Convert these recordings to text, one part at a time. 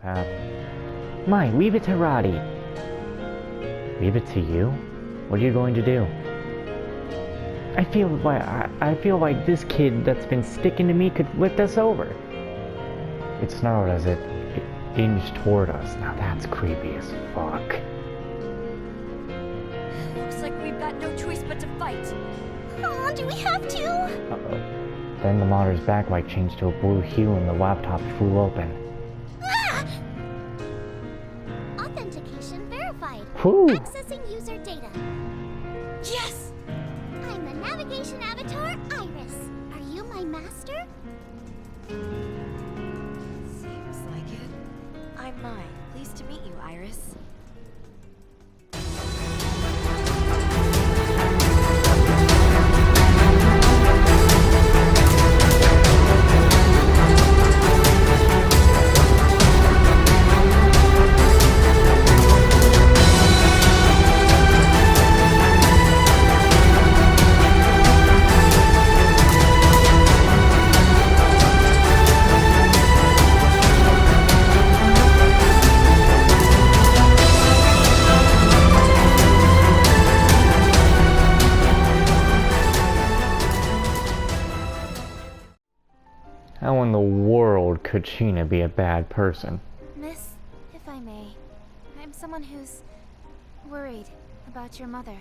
path. Mai, leave it to Roddy. Leave it to you? What are you going to do? I feel like this kid that's been sticking to me could lift us over. It snarled as it inched toward us. Now that's creepy as fuck. Looks like we've got no choice but to fight. Oh, do we have to? Uh-oh. Then the monitor's backlight changed to a blue hue and the laptop flew open. Ah! Authentication verified. Whew. Accessing user data. Yes! I'm the navigation avatar, Iris. Are you my master? Seems like it. I'm Mai. Pleased to meet you, Iris. How in the world could Sheena be a bad person? Miss, if I may, I'm someone who's worried about your mother,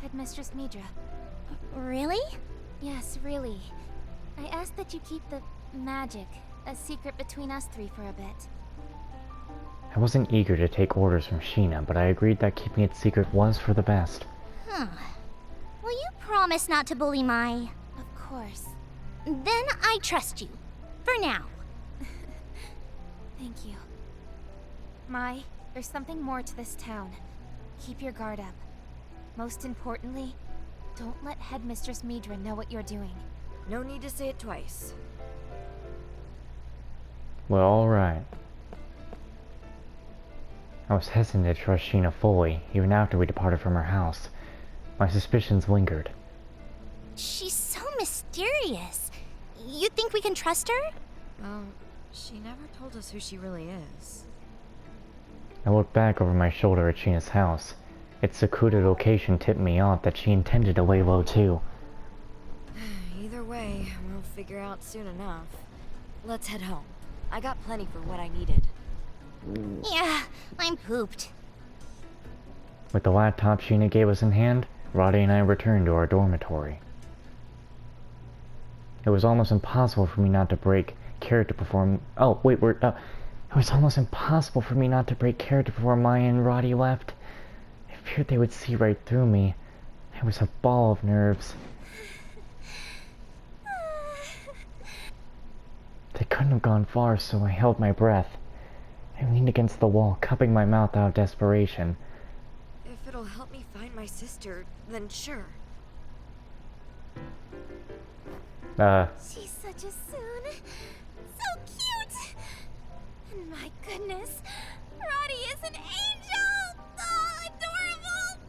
Headmistress Midra. Really? Yes, really. I ask that you keep the magic a secret between us three for a bit. I wasn't eager to take orders from Sheena, but I agreed that keeping it secret was for the best. Huh. Will you promise not to bully Mai? Of course. Then I trust you. For now. Thank you. Mai, there's something more to this town. Keep your guard up. Most importantly, don't let Headmistress Midra know what you're doing. No need to say it twice. Well, alright. I was hesitant to trust Sheena fully, even after we departed from her house. My suspicions lingered. She's so mysterious. You think we can trust her? Well, she never told us who she really is. I looked back over my shoulder at Sheena's house. Its secluded location tipped me off that she intended to lay low too. Either way, we'll figure out soon enough. Let's head home. I got plenty for what I needed. Yeah, I'm pooped. With the laptop Sheena gave us in hand, Roddy and I returned to our dormitory. It was almost impossible for me not to break character before... Oh, wait, It was almost impossible for me not to break character before Maya and Roddy left. I feared they would see right through me. I was a ball of nerves. They couldn't have gone far, so I held my breath. I leaned against the wall, cupping my mouth out of desperation. If it'll help me find my sister, then sure. She's such a soon. So cute! And my goodness, Roddy is an angel! Oh, adorable!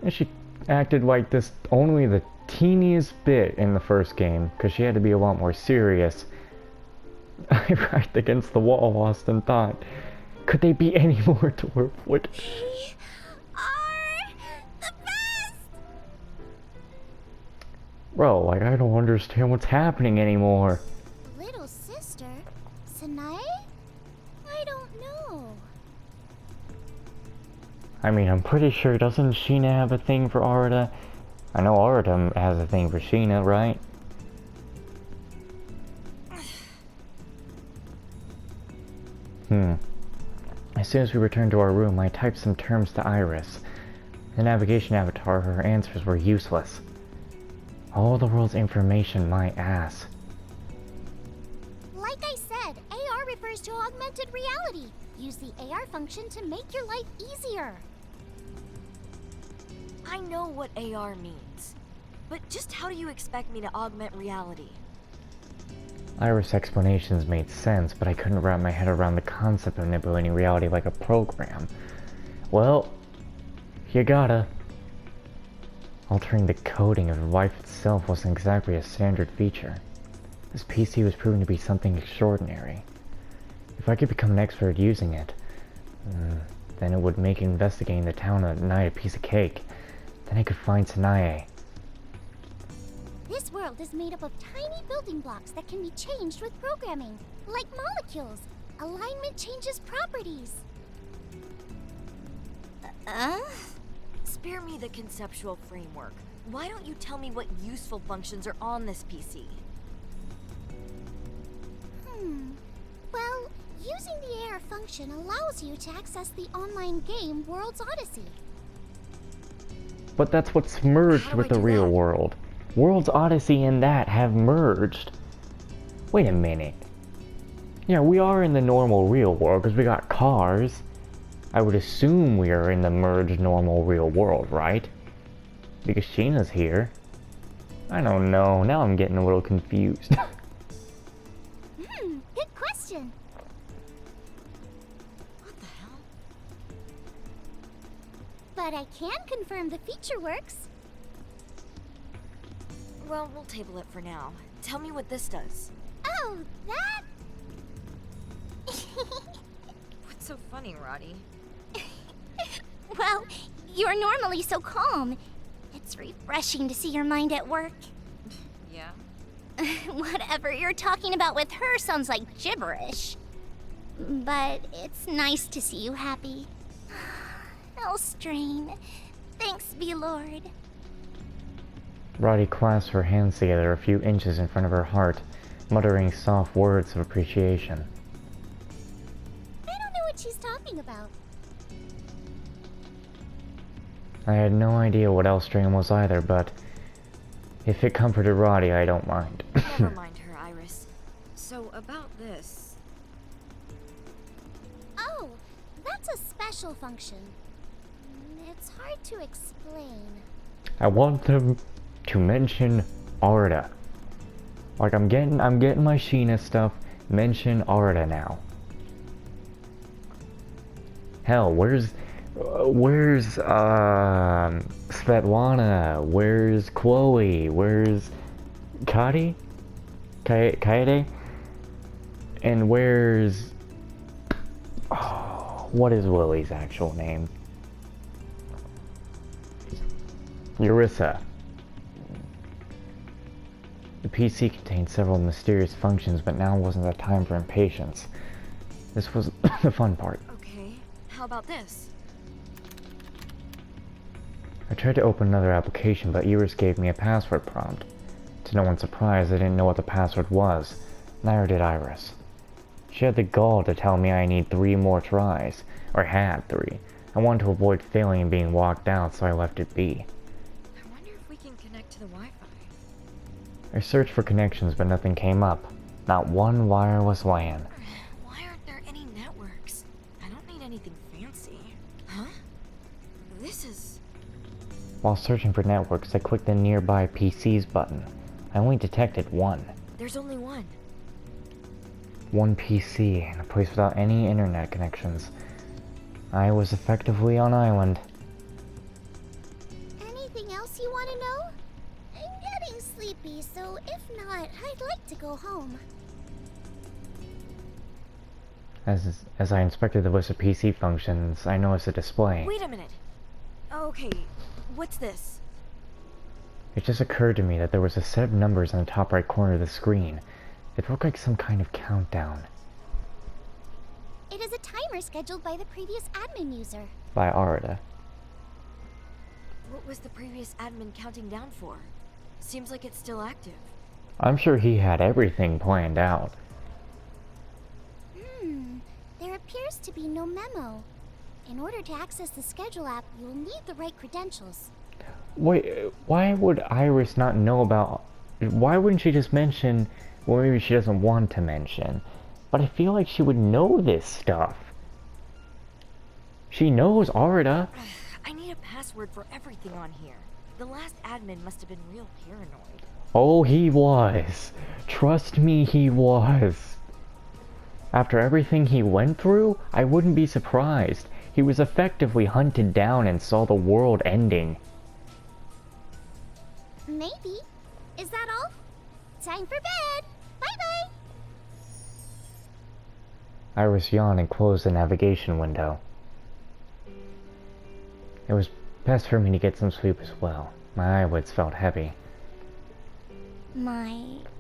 And she acted like this only the teeniest bit in the first game, because she had to be a lot more serious. I backed against the wall, lost in thought. Could they be any more adorable? What? We are the best! Bro, like, I don't understand what's happening anymore. Little sister? Sanae? I don't know. I mean, I'm pretty sure, doesn't Sheena have a thing for Arata? I know Arata has a thing for Sheena, right? As soon as we returned to our room, I typed some terms to Iris. The navigation avatar, her answers were useless. All the world's information, my ass. Like I said, AR refers to augmented reality. Use the AR function to make your life easier. I know what AR means, but just how do you expect me to augment reality? Iris' explanations made sense, but I couldn't wrap my head around the concept of manipulating reality like a program. Well, you gotta. Altering the coding of life itself wasn't exactly a standard feature. This PC was proving to be something extraordinary. If I could become an expert at using it, then it would make investigating the town at night a piece of cake. Then I could find Sanae. This world is made up of tiny building blocks that can be changed with programming. Like molecules. Alignment changes properties. Spare me the conceptual framework. Why don't you tell me what useful functions are on this PC? Well, using the AR function allows you to access the online game World's Odyssey. But that's what's merged with the real world. World's Odyssey and that have merged. Wait a minute. Yeah, we are in the normal real world because we got cars. I would assume we are in the merged normal real world, right? Because Sheena's here. I don't know. Now I'm getting a little confused. Good question. What the hell? But I can confirm the feature works. Well, we'll table it for now. Tell me what this does. Oh, that? What's so funny, Roddy? Well, you're normally so calm. It's refreshing to see your mind at work. Yeah? Whatever you're talking about with her sounds like gibberish. But it's nice to see you happy. Elstrain, thanks be Lord. Roddy clasped her hands together a few inches in front of her heart, muttering soft words of appreciation. I don't know what she's talking about. I had no idea what Elstrain was either, but if it comforted Roddy, I don't mind. Never mind her, Iris. So, about this... Oh, that's a special function. It's hard to explain. I want them to mention Arda. Like, I'm getting my Sheena stuff. Mention Arda now. Hell, where's Svetlana? Where's Chloe? Where's Kaede? And where's... Oh, what is Lily's actual name? Eurissa. The PC contained several mysterious functions, but now wasn't the time for impatience. This was the fun part. Okay, how about this? I tried to open another application, but Iris gave me a password prompt. To no one's surprise, I didn't know what the password was. Neither did Iris. She had the gall to tell me I need 3 more tries, or had 3. I wanted to avoid failing and being locked out, so I left it be. I wonder if we can connect to the Wi-Fi. I searched for connections, but nothing came up. Not one wireless LAN. Why aren't there any networks? I don't need anything fancy. Huh? This is... While searching for networks, I clicked the nearby PCs button. I only detected one. There's only one. One PC in a place without any internet connections. I was effectively on island. Anything else you want to know? I'm getting sleepy, so if not, I'd like to go home. As I inspected the list of PC functions, I noticed a display. Wait a minute. Okay, what's this? It just occurred to me that there was a set of numbers in the top right corner of the screen. It looked like some kind of countdown. It is a timer scheduled by the previous admin user. By Arda. What was the previous admin counting down for? Seems like it's still active. I'm sure he had everything planned out. There appears to be no memo. In order to access the schedule app, you will need the right credentials. Wait, why would Iris not know about... Why wouldn't she just mention... Well, maybe she doesn't want to mention. But I feel like she would know this stuff. She knows Arda. I need a password for everything on here. The last admin must have been real paranoid. Oh, he was. Trust me, he was. After everything he went through, I wouldn't be surprised. He was effectively hunted down and saw the world ending. Maybe. Is that all? Time for bed. Bye-bye. Iris yawned and closed the navigation window. It was best for me to get some sleep as well. My eyelids felt heavy.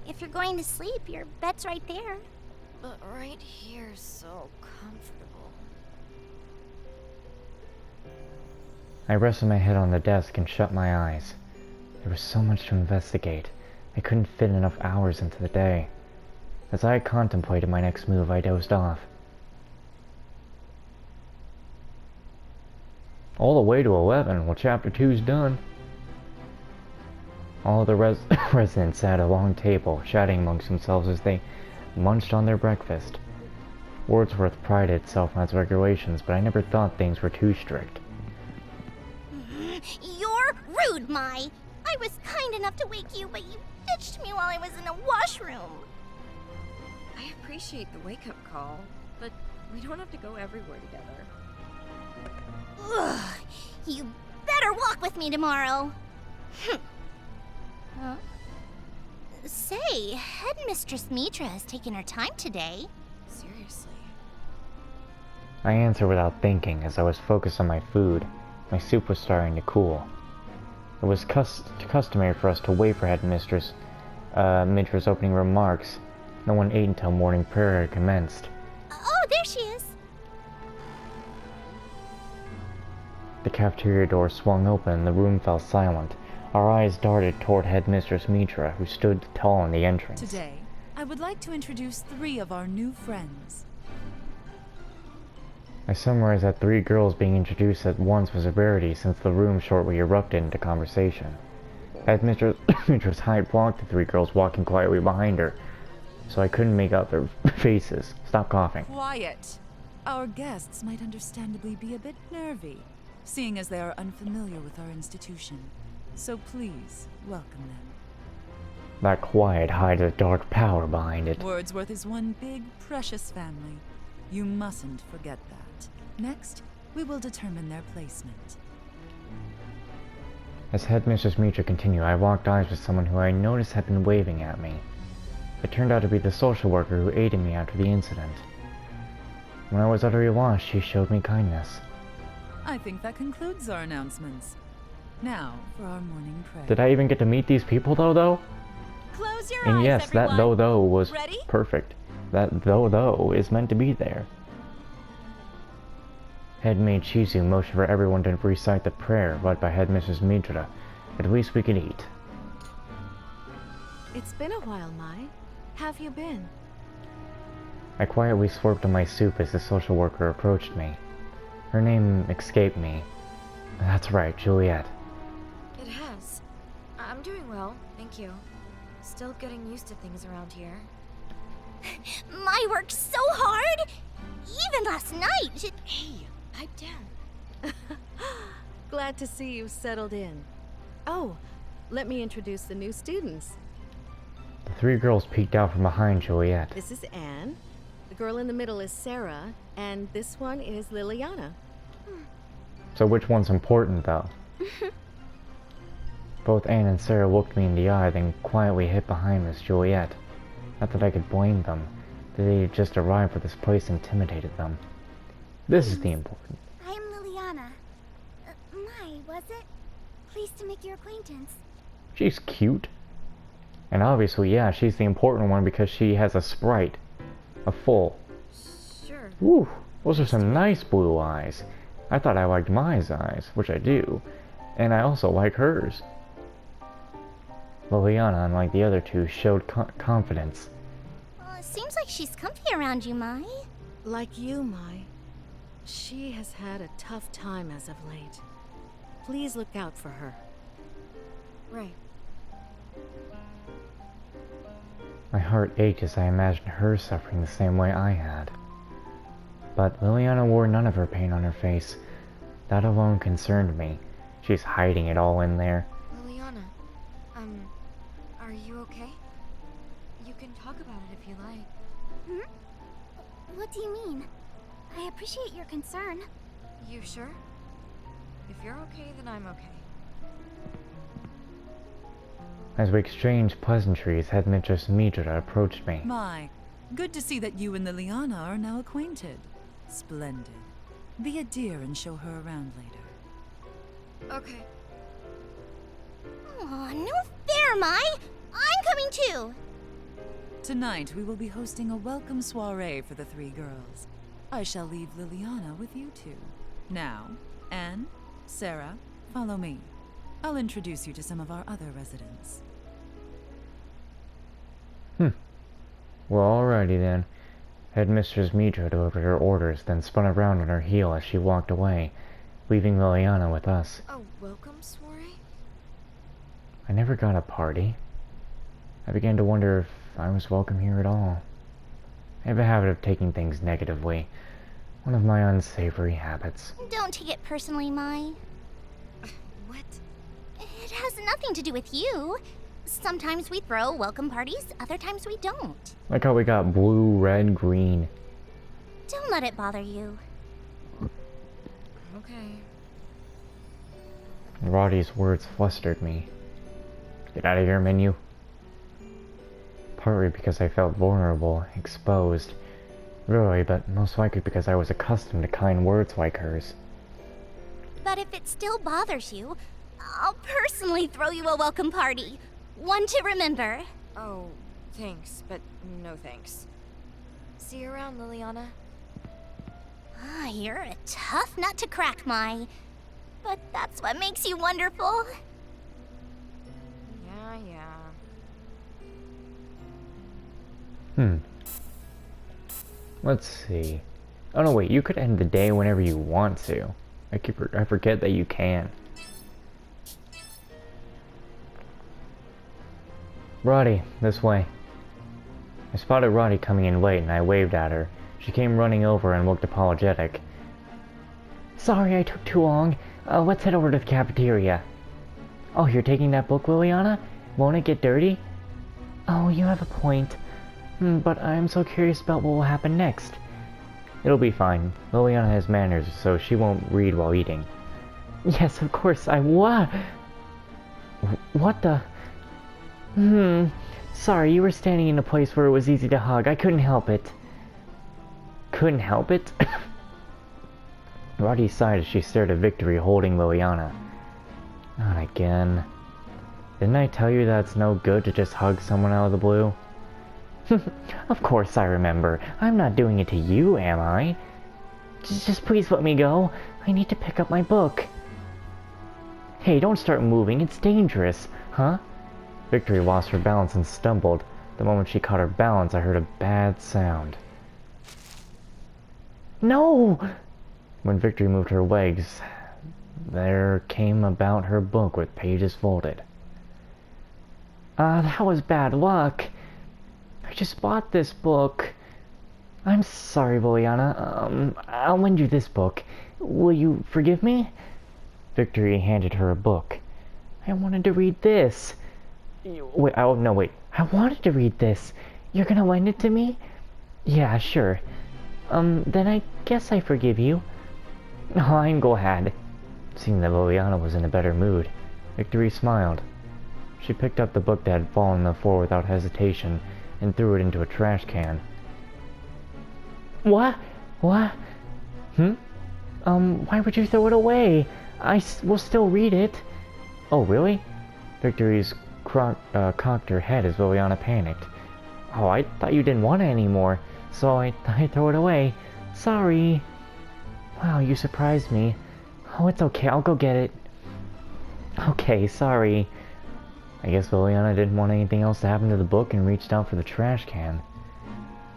If you're going to sleep, your bed's right there. But right here's so comfortable. I rested my head on the desk and shut my eyes. There was so much to investigate. I couldn't fit enough hours into the day. As I contemplated my next move, I dozed off. All the way to 11. Well, chapter 2's done. All the residents sat at a long table, chatting amongst themselves as they munched on their breakfast. Wordsworth prided itself on its regulations, but I never thought things were too strict. You're rude, Mai. I was kind enough to wake you, but you ditched me while I was in the washroom. I appreciate the wake-up call, but we don't have to go everywhere together. Ugh, you better walk with me tomorrow. Huh? Say, Headmistress Mitra has taken her time today. Seriously. I answered without thinking as I was focused on my food. My soup was starting to cool. It was customary for us to wait for Headmistress Mitra's opening remarks. No one ate until morning prayer had commenced. Oh, there she is. The cafeteria door swung open and the room fell silent. Our eyes darted toward Headmistress Mitra, who stood tall in the entrance. Today, I would like to introduce 3 of our new friends. I summarized that 3 girls being introduced at once was a rarity since the room shortly erupted into conversation. Headmistress Mitra's height blocked the 3 girls walking quietly behind her, so I couldn't make out their faces. Stop coughing. Quiet! Our guests might understandably be a bit nervy, seeing as they are unfamiliar with our institution. So please, welcome them. That quiet hides a dark power behind it. Wordsworth is one big, precious family. You mustn't forget that. Next, we will determine their placement. As Headmistress Mitra continued, I locked eyes with someone who I noticed had been waving at me. It turned out to be the social worker who aided me after the incident. When I was utterly lost, she showed me kindness. I think that concludes our announcements. Now, for our morning prayer. Did I even get to meet these people, though? Close your And eyes, yes, everyone. that though was Ready? perfect. That though is meant to be there. Headmaid Shizu motioned for everyone to recite the prayer led by Headmistress Mitra. At least we could eat. It's been a while, Mai. Have you been? I quietly slurped on my soup as the social worker approached me. Her name escaped me. That's right, Juliet. It has. I'm doing well, thank you. Still getting used to things around here. Mai worked so hard. Even last night. Hey, pipe down. Glad to see you settled in. Oh, let me introduce the new students. The 3 girls peeked out from behind Juliet. This is Anne. The girl in the middle is Sarah, and this one is Liliana. So which one's important, though? Both Anne and Sarah looked me in the eye, then quietly hid behind Miss Juliet. Not that I could blame them. They had just arrived for this place intimidated them. This is the important. I'm Liliana. Mai, was it? Pleased to make your acquaintance. She's cute. And obviously, yeah, she's the important one because she has a sprite. A full. Sure. Woo! Those are some nice blue eyes. I thought I liked Mai's eyes, which I do. And I also like hers. Liliana, unlike the other 2, showed confidence. Well, it seems like she's comfy around you, Mai. Like you, Mai. She has had a tough time as of late. Please look out for her. Right. My heart ached as I imagined her suffering the same way I had. But Liliana wore none of her pain on her face. That alone concerned me. She's hiding it all in there. Liliana, are you okay? You can talk about it if you like. Hmm? What do you mean? I appreciate your concern. You sure? If you're okay, then I'm okay. As we exchanged pleasantries, Headmistress Midra approached me. My, good to see that you and Liliana are now acquainted. Splendid. Be a dear and show her around later. Okay. Aw, no fair, Mai! I'm coming too! Tonight, we will be hosting a welcome soiree for the three girls. I shall leave Liliana with you two. Now, Anne, Sarah, follow me. I'll introduce you to some of our other residents. Well, alrighty then. Headmistress Midra delivered her orders, then spun around on her heel as she walked away, leaving Liliana with us. A welcome soiree? I never got a party. I began to wonder if I was welcome here at all. I have a habit of taking things negatively. One of my unsavory habits. Don't take it personally, Mai. What? It has nothing to do with you. Sometimes we throw welcome parties, other times we don't. Like how we got blue, red, green. Don't let it bother you. Okay. Roddy's words flustered me. Get out of here, menu. Partly because I felt vulnerable, exposed. Really, but most likely because I was accustomed to kind words like hers. But if it still bothers you, I'll personally throw you a welcome party. One to remember. Oh, thanks, but no thanks. See you around, Liliana. Ah, you're a tough nut to crack, Mai. But that's what makes you wonderful. Yeah. Let's see. Oh no, wait, you could end the day whenever you want to. I forget that you can. Roddy, this way. I spotted Roddy coming in late and I waved at her. She came running over and looked apologetic. Sorry I took too long. Let's head over to the cafeteria. Oh, you're taking that book, Liliana? Won't it get dirty? Oh, you have a point. But I'm so curious about what will happen next. It'll be fine. Liliana has manners, so she won't read while eating. Yes, of course, what? What the? Sorry, you were standing in a place where it was easy to hug. I couldn't help it. Couldn't help it? Roddy sighed as she stared at Victory holding Liliana. Not again. Didn't I tell you that it's no good to just hug someone out of the blue? Of course I remember. I'm not doing it to you, am I? Just please let me go. I need to pick up my book. Hey, don't start moving. It's dangerous, huh? Victory lost her balance and stumbled. The moment she caught her balance, I heard a bad sound. No! When Victory moved her legs, there came about her book with pages folded. That was bad luck. I just bought this book. I'm sorry, Liliana. I'll lend you this book. Will you forgive me? Victory handed her a book. I wanted to read this. Wait, oh, no, wait. I wanted to read this. You're gonna lend it to me? Yeah, sure. Then I guess I forgive you. Oh, I'm glad. Seeing that Liliana was in a better mood, Victory smiled. She picked up the book that had fallen on the floor without hesitation and threw it into a trash can. What? What? Why would you throw it away? I will still read it. Oh, really? Victory's cocked her head as Liliana panicked. Oh, I thought you didn't want it anymore, so I throw it away. Sorry. Wow, you surprised me. Oh, it's okay, I'll go get it. Okay, sorry. I guess Liliana didn't want anything else to happen to the book and reached out for the trash can.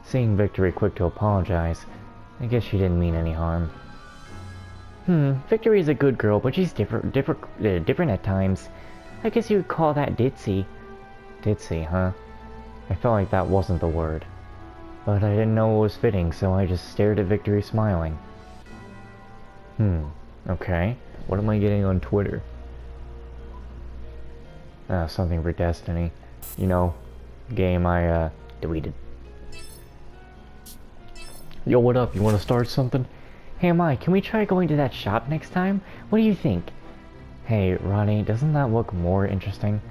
Seeing Victory quick to apologize, I guess she didn't mean any harm. Victory's a good girl, but she's different at times. I guess you would call that ditzy. Ditzy, huh? I felt like that wasn't the word. But I didn't know it was fitting, so I just stared at Victory smiling. Okay. What am I getting on Twitter? Something for Destiny. You know, game I, deleted. Yo, what up? You wanna start something? Hey, Mike, can we try going to that shop next time? What do you think? Hey, Ronnie, doesn't that look more interesting?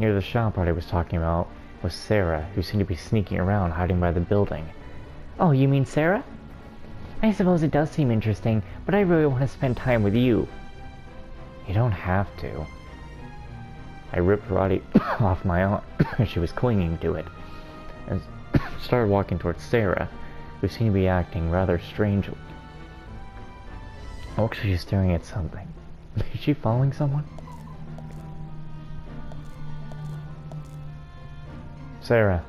Near the shop Roddy was talking about was Sarah, who seemed to be sneaking around, hiding by the building. Oh, you mean Sarah? I suppose it does seem interesting, but I really want to spend time with you. You don't have to. I ripped Roddy off my arm as she was clinging to it, and started walking towards Sarah, who seemed to be acting rather strangely. Looks like she's staring at something. Is she following someone? Sarah.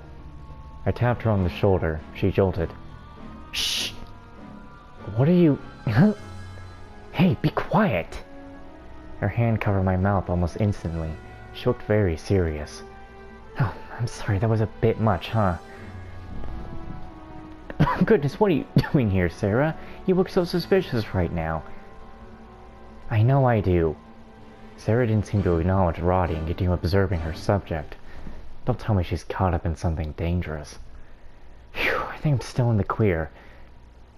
I tapped her on the shoulder. She jolted. Shh! What are you... Hey, be quiet! Her hand covered my mouth almost instantly. She looked very serious. Oh, I'm sorry, that was a bit much, huh? Goodness, what are you doing here, Sarah? You look so suspicious right now. I know I do. Sarah didn't seem to acknowledge Roddy and continue observing her subject. Don't tell me she's caught up in something dangerous. Phew, I think I'm still in the clear.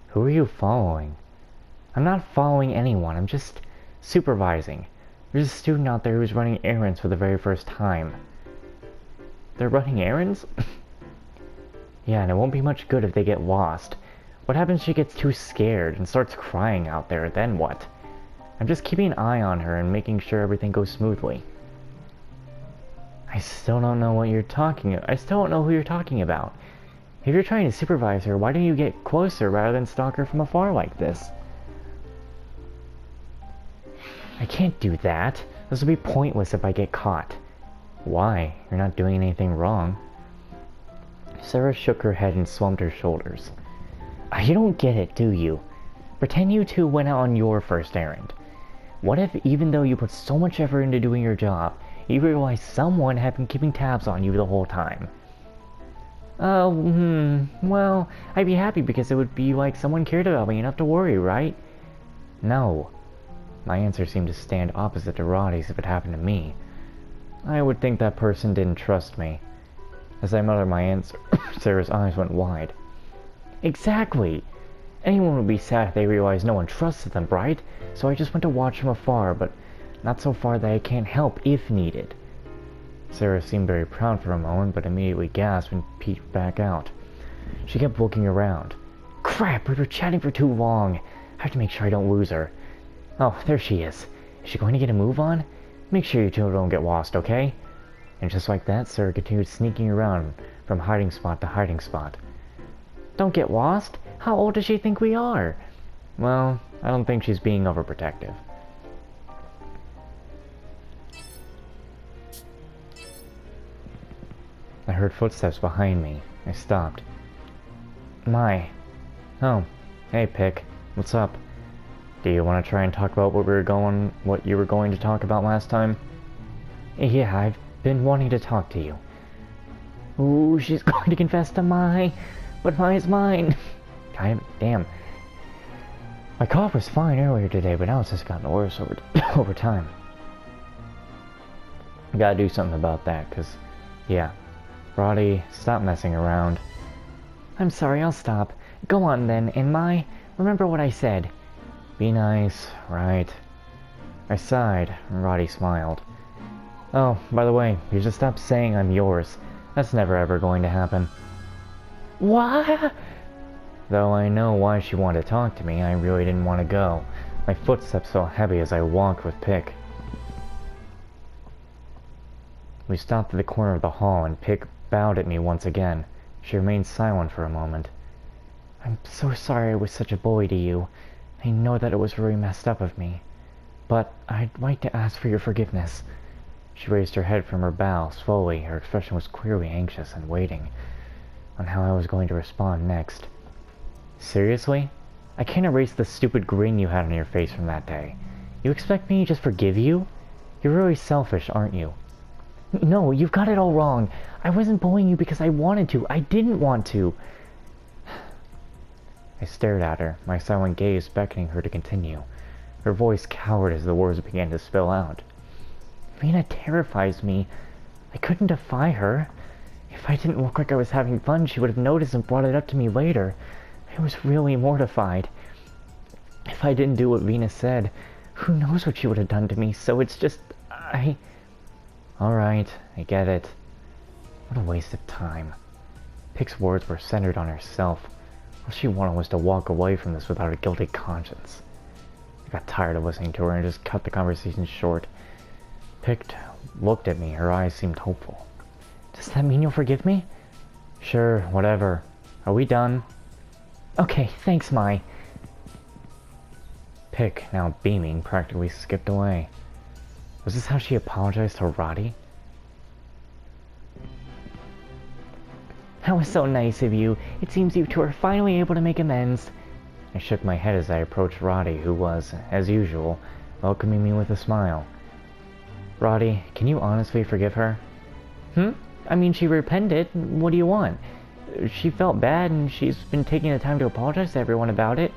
Who are you following? I'm not following anyone, I'm just supervising. There's a student out there who's running errands for the very first time. They're running errands? Yeah, and it won't be much good if they get lost. What happens if she gets too scared and starts crying out there, then what? I'm just keeping an eye on her and making sure everything goes smoothly. I still don't know what you're talking about. I still don't know who you're talking about. If you're trying to supervise her, why don't you get closer rather than stalk her from afar like this? I can't do that. This will be pointless if I get caught. Why? You're not doing anything wrong. Sarah shook her head and slumped her shoulders. You don't get it, do you? Pretend you two went out on your first errand. What if, even though you put so much effort into doing your job, you realize someone had been keeping tabs on you the whole time? Well, I'd be happy because it would be like someone cared about me enough to worry, right? No. My answer seemed to stand opposite to Roddy's if it happened to me. I would think that person didn't trust me. As I muttered my answer, Sarah's eyes went wide. Exactly! Anyone would be sad if they realized no one trusted them, right? So I just went to watch from afar, but not so far that I can't help if needed. Sarah seemed very proud for a moment, but immediately gasped and peeked back out. She kept looking around. Crap, we were chatting for too long. I have to make sure I don't lose her. Oh, there she is. Is she going to get a move on? Make sure you two don't get lost, okay? And just like that, Sarah continued sneaking around from hiding spot to hiding spot. Don't get lost? How old does she think we are? Well, I don't think she's being overprotective. I heard footsteps behind me. I stopped. My. Oh, hey Pick. What's up? Do you want to try and talk about what you were going to talk about last time? Yeah, I've been wanting to talk to you. Ooh, she's going to confess to Mai. But Mai is mine. Damn. My cough was fine earlier today, but now it's just gotten worse over time. Gotta do something about that, cause, yeah. Roddy, stop messing around. I'm sorry, I'll stop. Go on then, and Mai, remember what I said. Be nice, right? I sighed, and Roddy smiled. Oh, by the way, you should stop saying I'm yours. That's never ever going to happen. What? Though I know why she wanted to talk to me, I really didn't want to go. My footsteps felt heavy as I walked with Pick. We stopped at the corner of the hall, and Pick bowed at me once again. She remained silent for a moment. I'm so sorry I was such a bully to you. I know that it was really messed up of me. But I'd like to ask for your forgiveness. She raised her head from her bow slowly. Her expression was clearly anxious and waiting on how I was going to respond next. Seriously? I can't erase the stupid grin you had on your face from that day. You expect me to just forgive you? You're really selfish, aren't you? No, you've got it all wrong. I wasn't bullying you because I wanted to. I didn't want to. I stared at her, my silent gaze beckoning her to continue. Her voice cowered as the words began to spill out. Vina terrifies me. I couldn't defy her. If I didn't look like I was having fun, she would have noticed and brought it up to me later. I was really mortified. If I didn't do what Vina said, who knows what she would have done to me, so it's just... Alright, I get it. What a waste of time. Pick's words were centered on herself. All she wanted was to walk away from this without a guilty conscience. I got tired of listening to her and just cut the conversation short. Pick looked at me, her eyes seemed hopeful. Does that mean you'll forgive me? Sure, whatever. Are we done? Okay, thanks, Mai. Pick, now beaming, practically skipped away. Was this how she apologized to Roddy? That was so nice of you. It seems you two are finally able to make amends. I shook my head as I approached Roddy, who was, as usual, welcoming me with a smile. Roddy, can you honestly forgive her? I mean, she repented. What do you want? She felt bad, and she's been taking the time to apologize to everyone about it.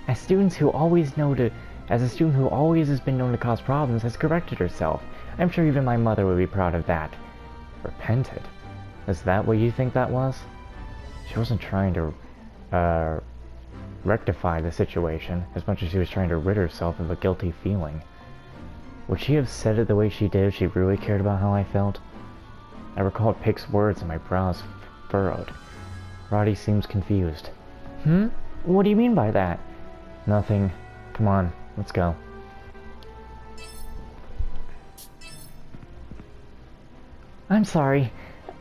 As a student who always has been known to cause problems, has corrected herself. I'm sure even my mother would be proud of that. Repented? Is that what you think that was? She wasn't trying to, rectify the situation as much as she was trying to rid herself of a guilty feeling. Would she have said it the way she did if she really cared about how I felt? I recalled Pick's words and my brows furrowed. Roddy seems confused. What do you mean by that? Nothing. Come on, let's go. I'm sorry.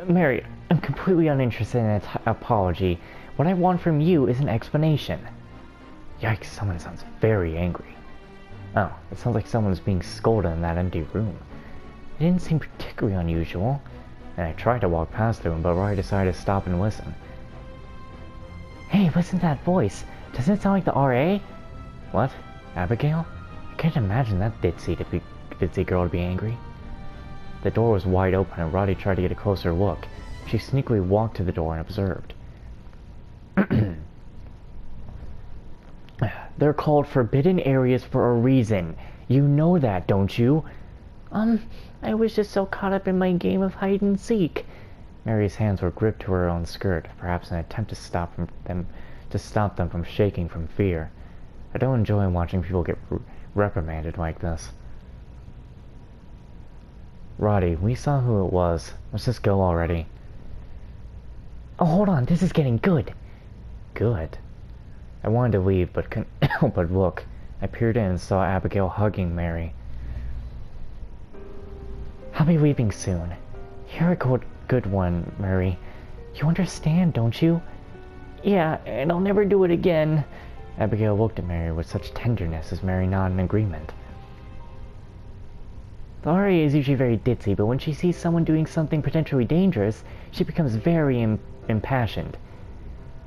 Mary, I'm completely uninterested in an apology. What I want from you is an explanation. Yikes, someone sounds very angry. Oh, it sounds like someone's being scolded in that empty room. It didn't seem particularly unusual, and I tried to walk past the room, but Rory decided to stop and listen. Hey, listen to that voice. Doesn't it sound like the RA? What? Abigail? I can't imagine that ditzy girl to be angry. The door was wide open, and Roddy tried to get a closer look. She sneakily walked to the door and observed. They're called forbidden areas for a reason. You know that, don't you? I was just so caught up in my game of hide and seek. Mary's hands were gripped to her own skirt, perhaps in an attempt to stop them from shaking from fear. I don't enjoy watching people get reprimanded like this. Roddy, we saw who it was. Let's just go already. Oh, hold on, this is getting good. Good? I wanted to leave, but couldn't help but look. I peered in and saw Abigail hugging Mary. I'll be leaving soon. You're a good one, Mary. You understand, don't you? Yeah, and I'll never do it again. Abigail looked at Mary with such tenderness as Mary nodded in agreement. The RA is usually very ditzy, but when she sees someone doing something potentially dangerous, she becomes very impassioned.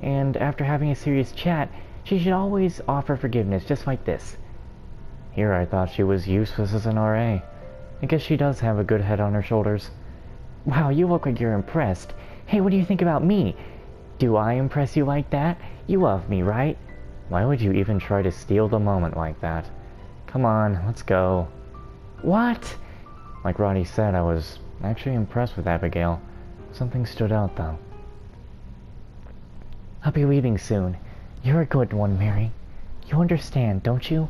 And after having a serious chat, she should always offer forgiveness, just like this. Here I thought she was useless as an RA. I guess she does have a good head on her shoulders. Wow, you look like you're impressed. Hey, what do you think about me? Do I impress you like that? You love me, right? Why would you even try to steal the moment like that? Come on, let's go. What? Like Roddy said, I was actually impressed with Abigail. Something stood out, though. I'll be leaving soon. You're a good one, Mary. You understand, don't you?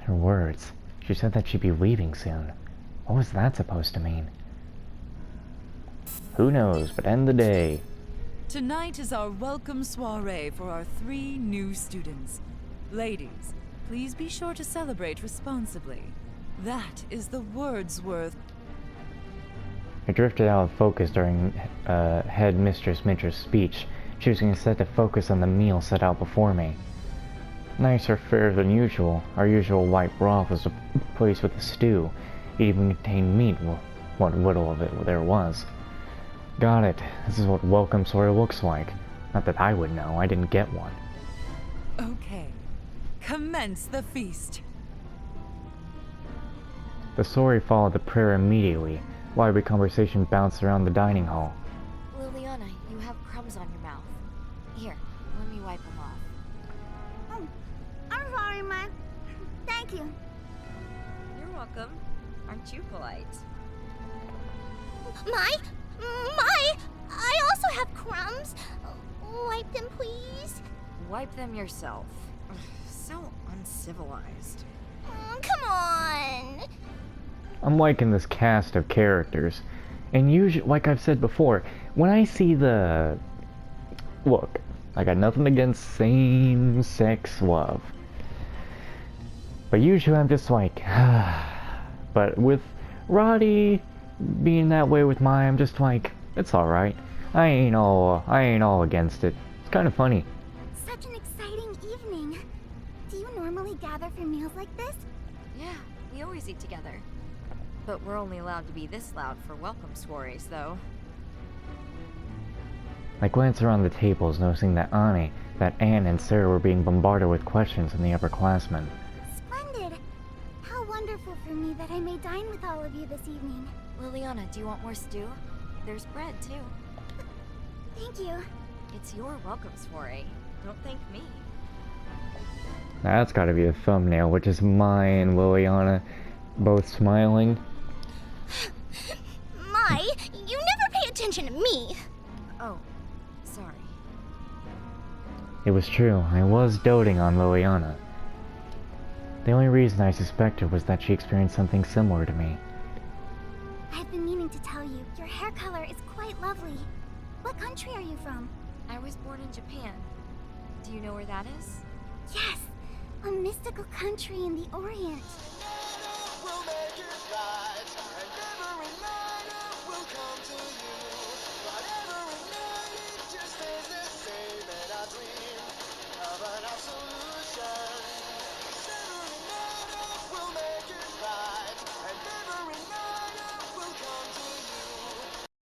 Her words. She said that she'd be leaving soon. What was that supposed to mean? Who knows, but end the day. Tonight is our welcome soiree for our 3 new students. Ladies, please be sure to celebrate responsibly. That is the Wordsworth. I drifted out of focus during Head Mistress Minter's speech, choosing instead to focus on the meal set out before me. Nicer fare than usual. Our usual white broth was replaced with a stew. It even contained meat, what little of it there was. Got it. This is what welcome soiree looks like. Not that I would know, I didn't get one. Okay. Commence the feast. The soiree followed the prayer immediately. Lively conversation bounced around the dining hall. Liliana, you have crumbs on your mouth. Here, let me wipe them off. Oh, I'm sorry, Ma. Thank you. You're welcome. Aren't you polite? My, I also have crumbs. Wipe them, please. Wipe them yourself. Ugh, so uncivilized. Come on. I'm liking this cast of characters. And usually, like I've said before, when I see the... Look, I got nothing against same-sex love. But usually I'm just like... But with Roddy being that way with Mai, I'm just like, it's alright. I ain't all against it. It's kind of funny. Such an exciting evening. Do you normally gather for meals like this? Yeah, we always eat together. But we're only allowed to be this loud for welcome soirees, though. I glanced around the tables, noticing that Anne and Sarah were being bombarded with questions from the upperclassmen. Splendid. How wonderful for me that I may dine with all of you this evening. Liliana, do you want more stew? There's bread, too. Thank you. It's your welcome soiree. Don't thank me. That's gotta be a thumbnail, which is Mai and Liliana both smiling. Mai, you never pay attention to me. Oh, sorry. It was true, I was doting on Liliana. The only reason I suspected was that she experienced something similar to me. I've been meaning to tell you, your hair color is quite lovely. What country are you from? I was born in Japan. Do you know where that is? Yes, a mystical country in the Orient.